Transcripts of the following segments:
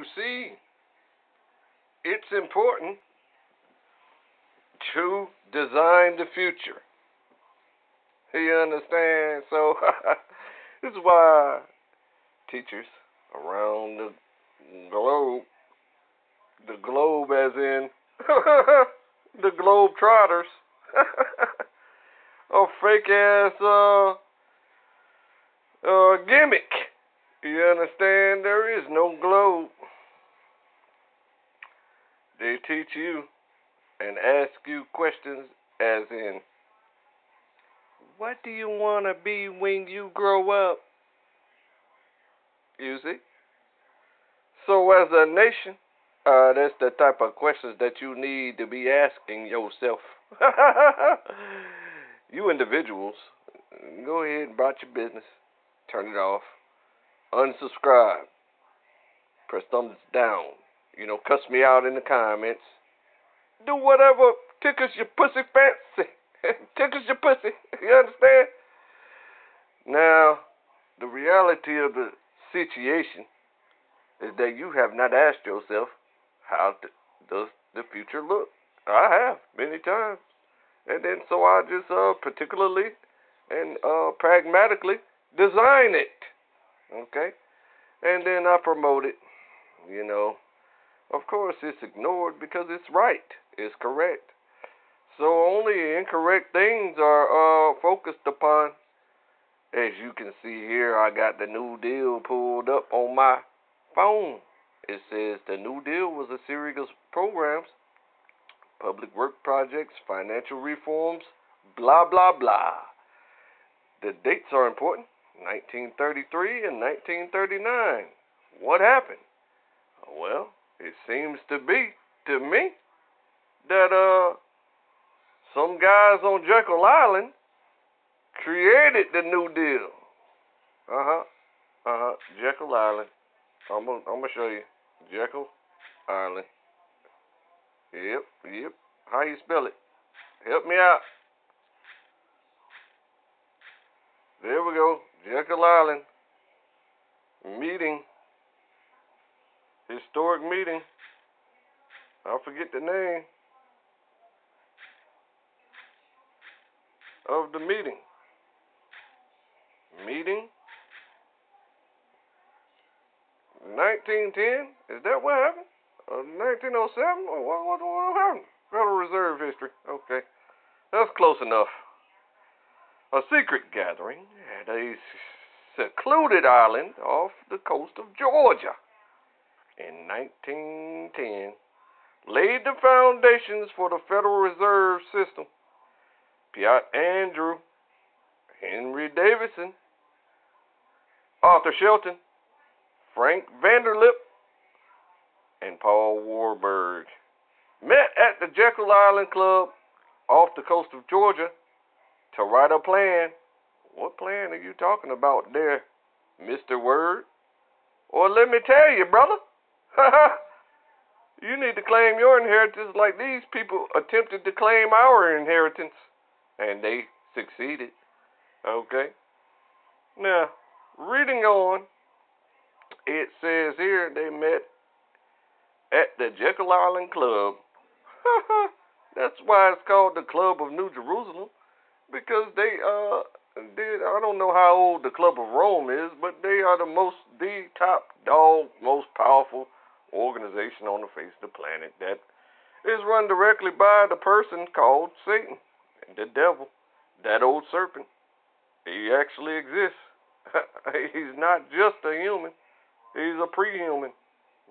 you see, it's important to design the future. You understand? So this is why teachers around the globe as in the globe trotters, a fake ass gimmick. You understand? There is no globe. They teach you and ask you questions as in, what do you want to be when you grow up? You see? So as a nation, that's the type of questions that you need to be asking yourself. You individuals, go ahead and about your business. Turn it off. Unsubscribe. Press thumbs down. Cuss me out in the comments. Do whatever tickles your pussy fancy. Tickles your pussy. You understand? Now, the reality of the situation is that you have not asked yourself, how does the future look? I have, many times. And then so I just particularly and pragmatically design it. Okay? And then I promote it. Of course it's ignored because it's right. It's correct. So only incorrect things are focused upon. As you can see here, I got the New Deal pulled up on my phone. It says the New Deal was a series of programs, public work projects, financial reforms, blah, blah, blah. The dates are important. 1933 and 1939. What happened? Well, it seems to be, to me, that some guys on Jekyll Island created the New Deal. Jekyll Island. I'm gonna show you. Jekyll Island. Yep. How you spell it? Help me out. There we go. Jekyll Island. Meeting. Historic meeting. I forget the name of the meeting. Meeting 1910? Is that what happened? 1907? What happened? Federal Reserve history. Okay. That's close enough. A secret gathering at a secluded island off the coast of Georgia in 1910 laid the foundations for the Federal Reserve System. Piott Andrew, Henry Davidson, Arthur Shelton, Frank Vanderlip, and Paul Warburg met at the Jekyll Island Club off the coast of Georgia to write a plan. What plan are you talking about there, Mr. Word? Or let me tell you, brother, you need to claim your inheritance like these people attempted to claim our inheritance. And they succeeded. Okay? Now, reading on, it says here they met at the Jekyll Island Club. That's why it's called the Club of New Jerusalem. Because they I don't know how old the Club of Rome is, but they are the top dog, most powerful organization on the face of the planet that is run directly by the person called Satan. The devil, that old serpent, he actually exists. He's not just a human. He's a pre-human.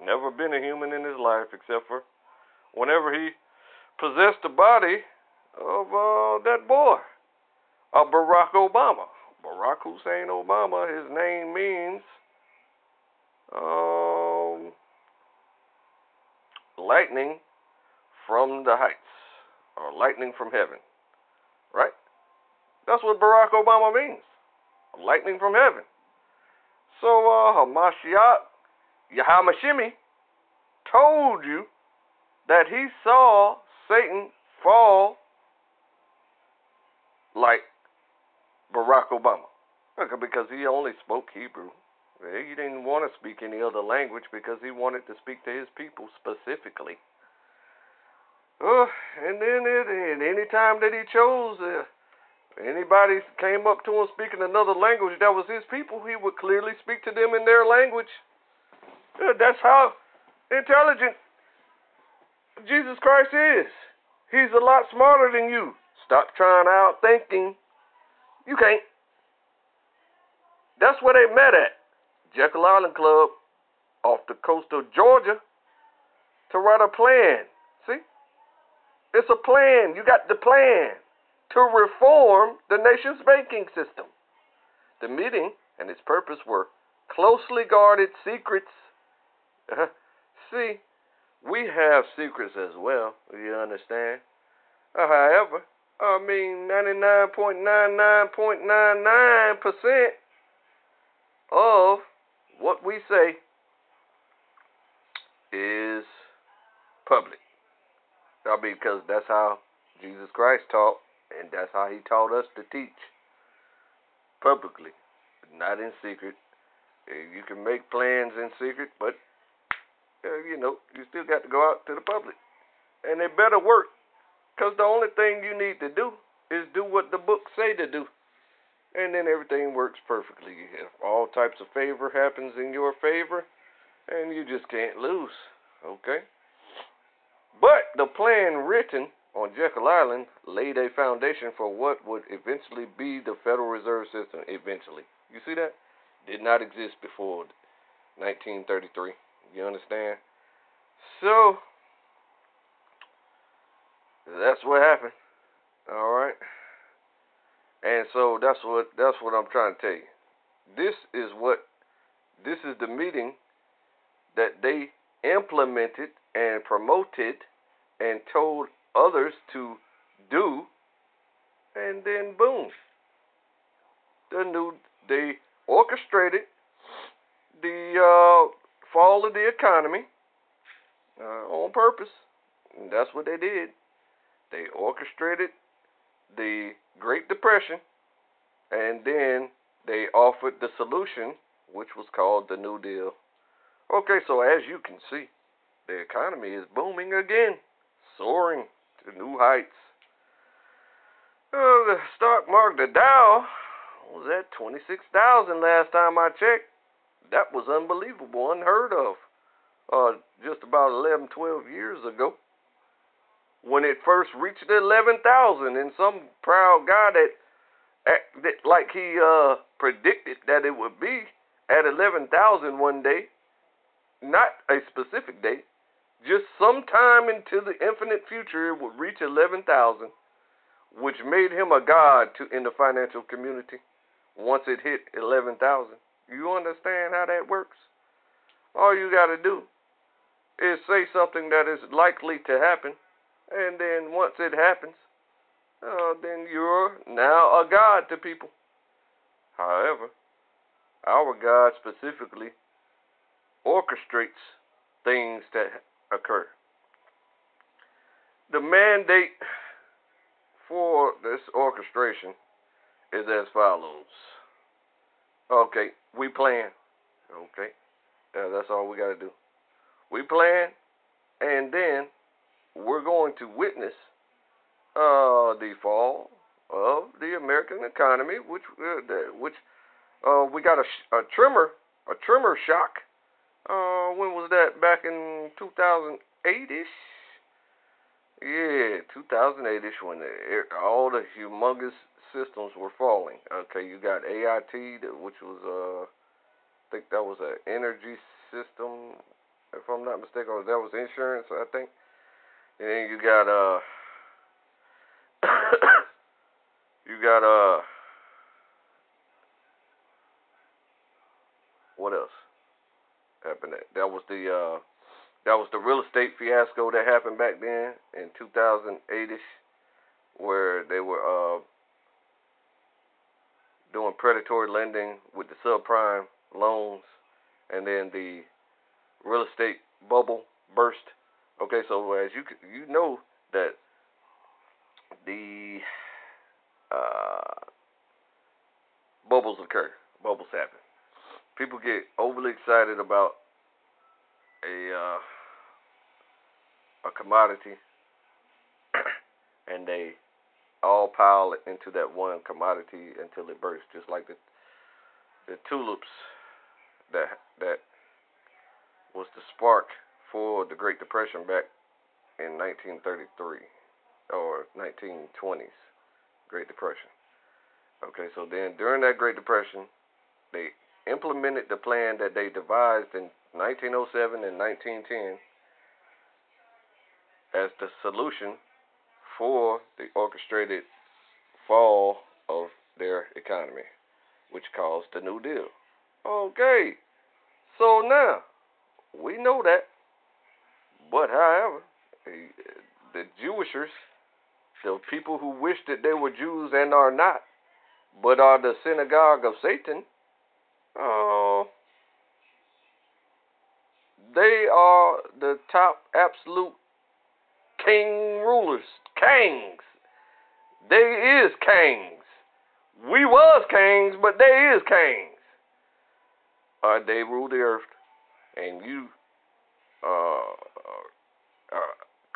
Never been a human in his life except for whenever he possessed the body of that boy, Barack Obama. Barack Hussein Obama, his name means lightning from the heights, or lightning from heaven. Right? That's what Barack Obama means. Lightning from heaven. So, Hamashiach, Yahamashimi, told you that he saw Satan fall like Barack Obama. Because he only spoke Hebrew. He didn't want to speak any other language because he wanted to speak to his people specifically. And then any time that he chose, anybody came up to him speaking another language that was his people, he would clearly speak to them in their language. That's how intelligent Jesus Christ is. He's a lot smarter than you. Stop trying to outthink him. You can't. That's where they met at. Jekyll Island Club off the coast of Georgia to write a plan. See? It's a plan. You got the plan to reform the nation's banking system. The meeting and its purpose were closely guarded secrets. See, we have secrets as well, you understand? However, 99.99.99% of what we say is public. Because that's how Jesus Christ taught, and that's how he taught us to teach. Publicly, not in secret. You can make plans in secret, but, you still got to go out to the public. And it better work, because the only thing you need to do is do what the book say to do. And then everything works perfectly. All types of favor happens in your favor, and you just can't lose. Okay? But the plan written on Jekyll Island laid a foundation for what would eventually be the Federal Reserve System. Eventually. You see that? Did not exist before 1933. You understand? So, that's what happened. All right? And so that's what I'm trying to tell you. This is the meeting that they implemented and promoted and told others to do, and then boom. They orchestrated the fall of the economy on purpose. And that's what they did. They orchestrated the Great Depression, and then they offered the solution, which was called the New Deal. Okay, so as you can see, the economy is booming again, soaring to new heights. The stock market, the Dow, was at 26,000 last time I checked. That was unbelievable, unheard of, just about 11, 12 years ago, when it first reached 11,000, and some proud guy that like he predicted that it would be at 11,000 one day, not a specific day, just sometime into the infinite future it would reach 11,000, which made him a god in the financial community once it hit 11,000. You understand how that works? All you got to do is say something that is likely to happen, and then once it happens, then you're now a god to people. However, our God specifically orchestrates things that occur. The mandate for this orchestration is as follows. Okay, we plan. Okay, that's all we got to do. We plan, and then we're going to witness the fall of the American economy, which we got a tremor shock. When was that? Back in 2008-ish? Yeah, 2008-ish, when all the humongous systems were falling. Okay, you got AIT, which was, I think that was an energy system, if I'm not mistaken, or that was insurance, I think. And then you got, what else happened? That was the real estate fiasco that happened back then in 2008-ish, where they were doing predatory lending with the subprime loans, and then the real estate bubble burst. Okay, so as you know that the bubbles occur, bubbles happen. people get overly excited about a commodity, and they all pile it into that one commodity until it bursts, just like the tulips that was the spark for the Great Depression back in 1933 or 1920s Great Depression. Okay, so then during that Great Depression, they implemented the plan that they devised in 1907 and 1910 as the solution for the orchestrated fall of their economy, which caused the New Deal. Okay, so now we know that, but however, the Jewishers, the people who wish that they were Jews and are not, but are the synagogue of Satan, they are the top absolute king rulers. Kings. They is kings. We was kings, but they is kings. They rule the earth, and you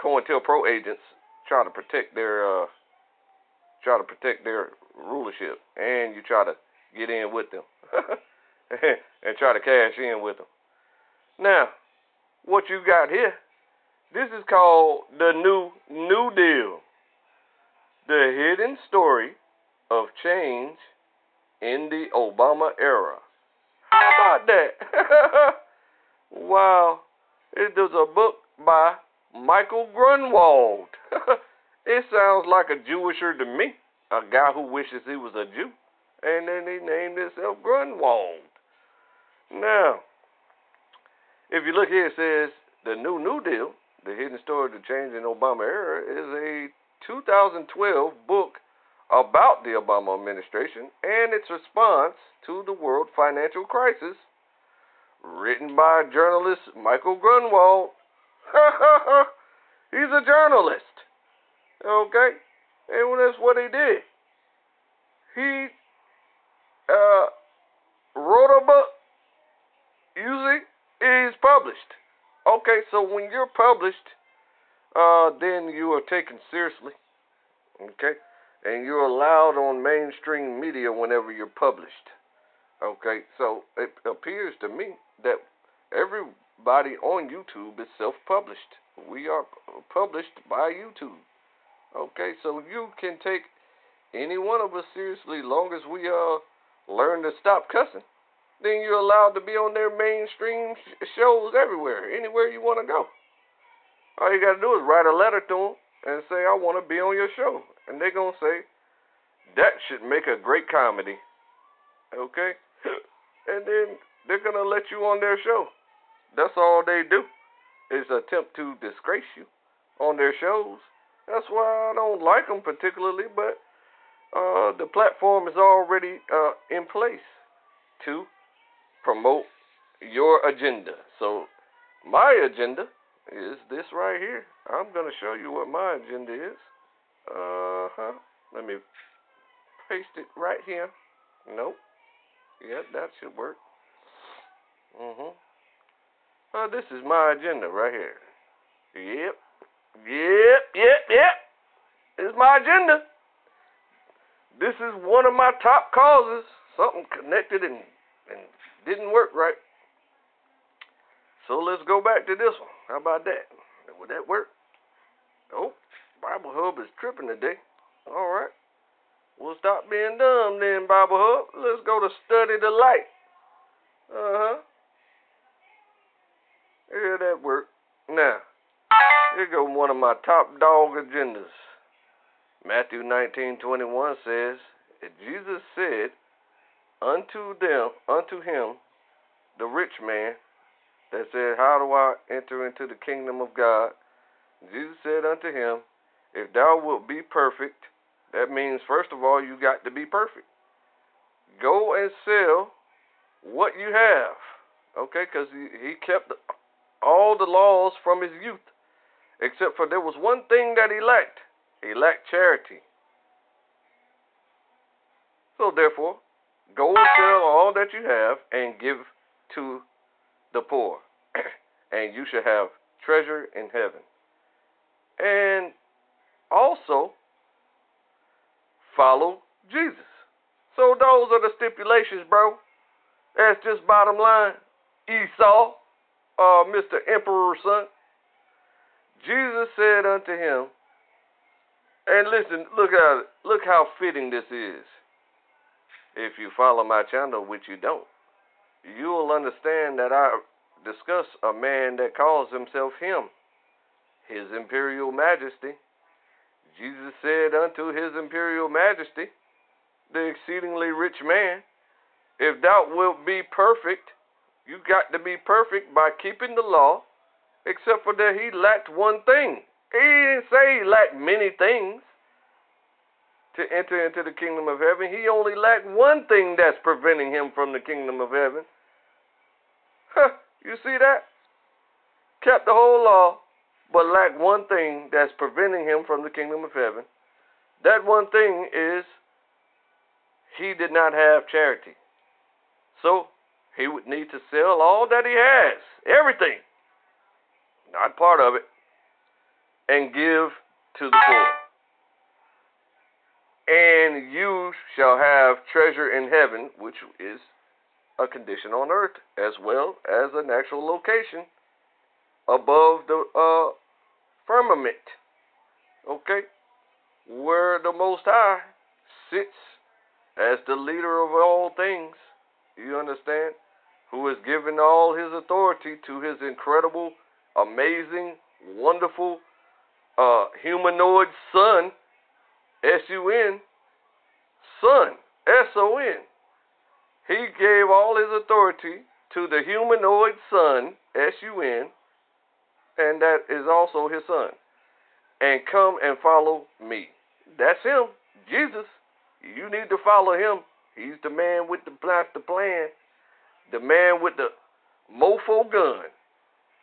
COINTELPRO agents try to protect their rulership, and you try to get in with them and try to cash in with them. Now, what you got here, this is called the New Deal, the hidden story of change in the Obama era. How about that? Wow. There's a book by Michael Grunwald. It sounds like a Jewisher to me, a guy who wishes he was a Jew, and then he named himself Grunwald. Now, if you look here, it says the New Deal, the hidden story of the change in the Obama era, is a 2012 book about the Obama administration and its response to the world financial crisis, written by journalist Michael Grunwald. He's a journalist, okay? And that's what he did. He wrote a book. Usually, is published. Okay, so when you're published, then you are taken seriously. Okay, and you're allowed on mainstream media whenever you're published. Okay, so it appears to me that everybody on YouTube is self-published. We are published by YouTube. Okay, so you can take any one of us seriously long as we learn to stop cussing. Then you're allowed to be on their mainstream shows everywhere, anywhere you want to go. All you got to do is write a letter to them and say, I want to be on your show. And they're going to say, that should make a great comedy. Okay? And then they're going to let you on their show. That's all they do, is attempt to disgrace you on their shows. That's why I don't like them particularly, but the platform is already in place to promote your agenda. So my agenda is this right here. I'm going to show you what my agenda is. Let me paste it right here. Nope. Yep, that should work. This is my agenda right here. Yep. It's my agenda. This is one of my top causes. Something connected and didn't work right. So let's go back to this one. How about that? Would that work? Oh, Bible Hub is tripping today. All right. We'll stop being dumb then, Bible Hub. Let's go to study the light. Yeah, that worked. Now, here go one of my top dog agendas. Matthew 19:21 says, Jesus said unto him, the rich man that said, how do I enter into the kingdom of God? Jesus said unto him, if thou wilt be perfect, that means, first of all, you got to be perfect. Go and sell what you have. Okay, because he kept all the laws from his youth, except for there was one thing that he lacked. He lacked charity. So therefore, Go and sell all that you have and give to the poor, and you shall have treasure in heaven. And also follow Jesus. So those are the stipulations, bro. That's just bottom line. Esau, Mr. Emperor's son. Jesus said unto him, and listen, look how fitting this is. If you follow my channel, which you don't, you will understand that I discuss a man that calls himself him, his imperial majesty. Jesus said unto his imperial majesty, the exceedingly rich man, if thou wilt be perfect, you got to be perfect by keeping the law, except for that he lacked one thing. He didn't say he lacked many things to enter into the kingdom of heaven. He only lacked one thing that's preventing him from the kingdom of heaven. You see that? Kept the whole law, but lacked one thing that's preventing him from the kingdom of heaven. That one thing is he did not have charity. So he would need to sell all that he has, everything, not part of it, and give to the poor. And you shall have treasure in heaven, which is a condition on earth, as well as an actual location above the firmament, okay, where the Most High sits as the leader of all things, you understand, who has given all his authority to his incredible, amazing, wonderful, humanoid son, S-U-N, son, S-O-N. He gave all his authority to the humanoid son, S-U-N, and that is also his son. And come and follow me. That's him, Jesus. You need to follow him. He's the man with the master plan, the man with the mofo gun.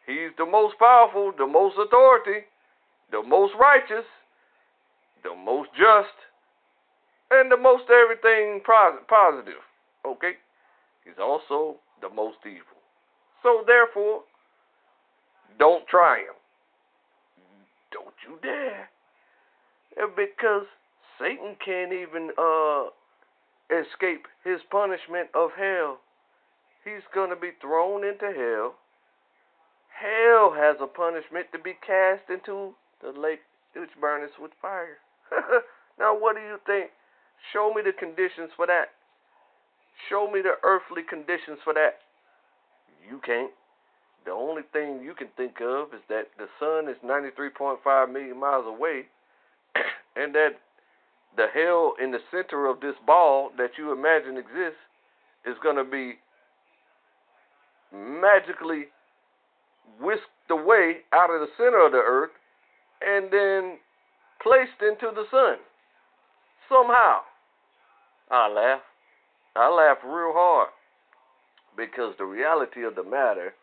He's the most powerful, the most authority, the most righteous, the most just, and the most everything positive. Okay? He's also the most evil. So therefore, don't try him. Don't you dare. Because Satan can't even escape his punishment of hell. He's going to be thrown into hell. Hell has a punishment to be cast into the lake which burneth with fire. Now what do you think? Show me the conditions for that. Show me the earthly conditions for that. You can't. The only thing you can think of is that the sun is 93.5 million miles away, and that the hell in the center of this ball that you imagine exists is going to be magically whisked away out of the center of the earth and then placed into the sun. Somehow. I laugh real hard, because the reality of the matter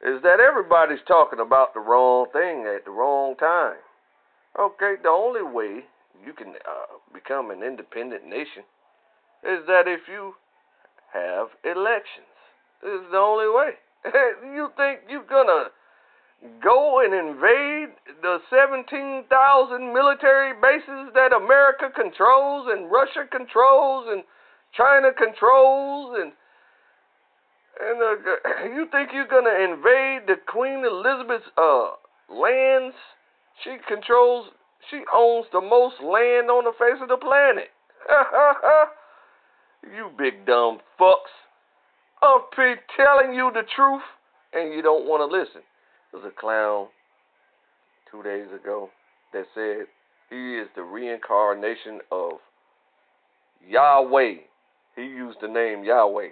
is that everybody's talking about the wrong thing at the wrong time. Okay, the only way you can become an independent nation is that if you have elections. This is the only way. You think you're going to go and invade the 17,000 military bases that America controls and Russia controls and China controls, and you think you're going to invade the Queen Elizabeth's lands? She owns the most land on the face of the planet. You big dumb fucks. I'm telling you the truth, and you don't want to listen. There's a clown 2 days ago that said he is the reincarnation of Yahweh. He used the name Yahweh.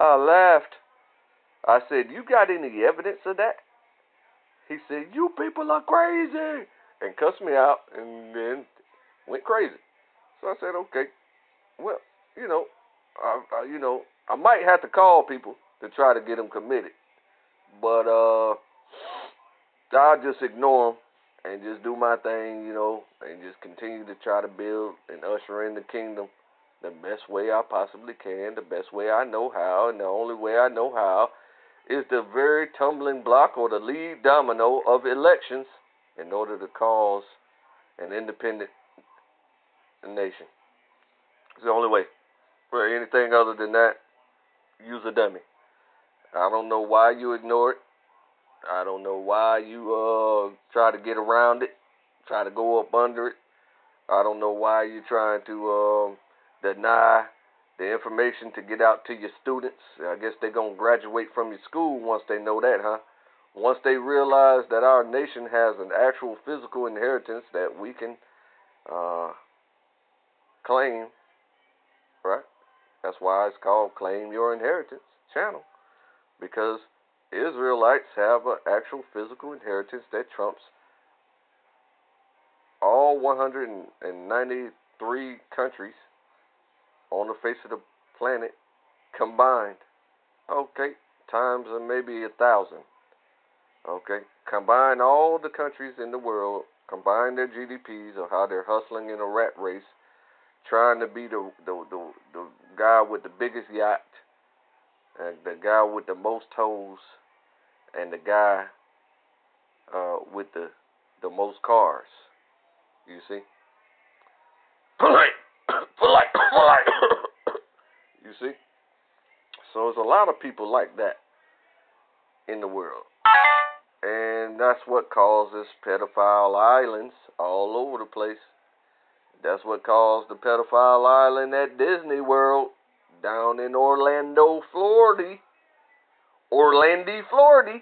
I laughed. I said, you got any evidence of that? He said, you people are crazy, and cussed me out and then went crazy. So I said, okay, well, I might have to call people to try to get them committed, but I'll just ignore them and just do my thing, and just continue to try to build and usher in the kingdom the best way I possibly can, the best way I know how, and the only way I know how is the very tumbling block or the lead domino of elections in order to cause an independent nation. It's the only way. For anything other than that, use a dummy. I don't know why you ignore it. I don't know why you try to get around it, try to go up under it. I don't know why you're trying to deny the information to get out to your students. I guess they're going to graduate from your school once they know that, huh? Once they realize that our nation has an actual physical inheritance that we can claim, right? That's why it's called Claim Your Inheritance channel, because Israelites have an actual physical inheritance that trumps all 193 countries on the face of the planet combined. Okay, times maybe 1,000. Okay, combine all the countries in the world, combine their GDPs or how they're hustling in a rat race, trying to be the guy with the biggest yacht, and the guy with the most toes, and the guy with the most cars. You see? Polite. You see? So there's a lot of people like that in the world. And that's what causes pedophile islands all over the place. That's what caused the pedophile island at Disney World down in Orlando, Florida. Florida.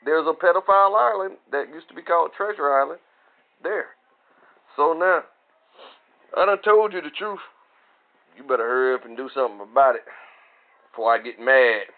There's a pedophile island that used to be called Treasure Island there. So now, I done told you the truth. You better hurry up and do something about it before I get mad.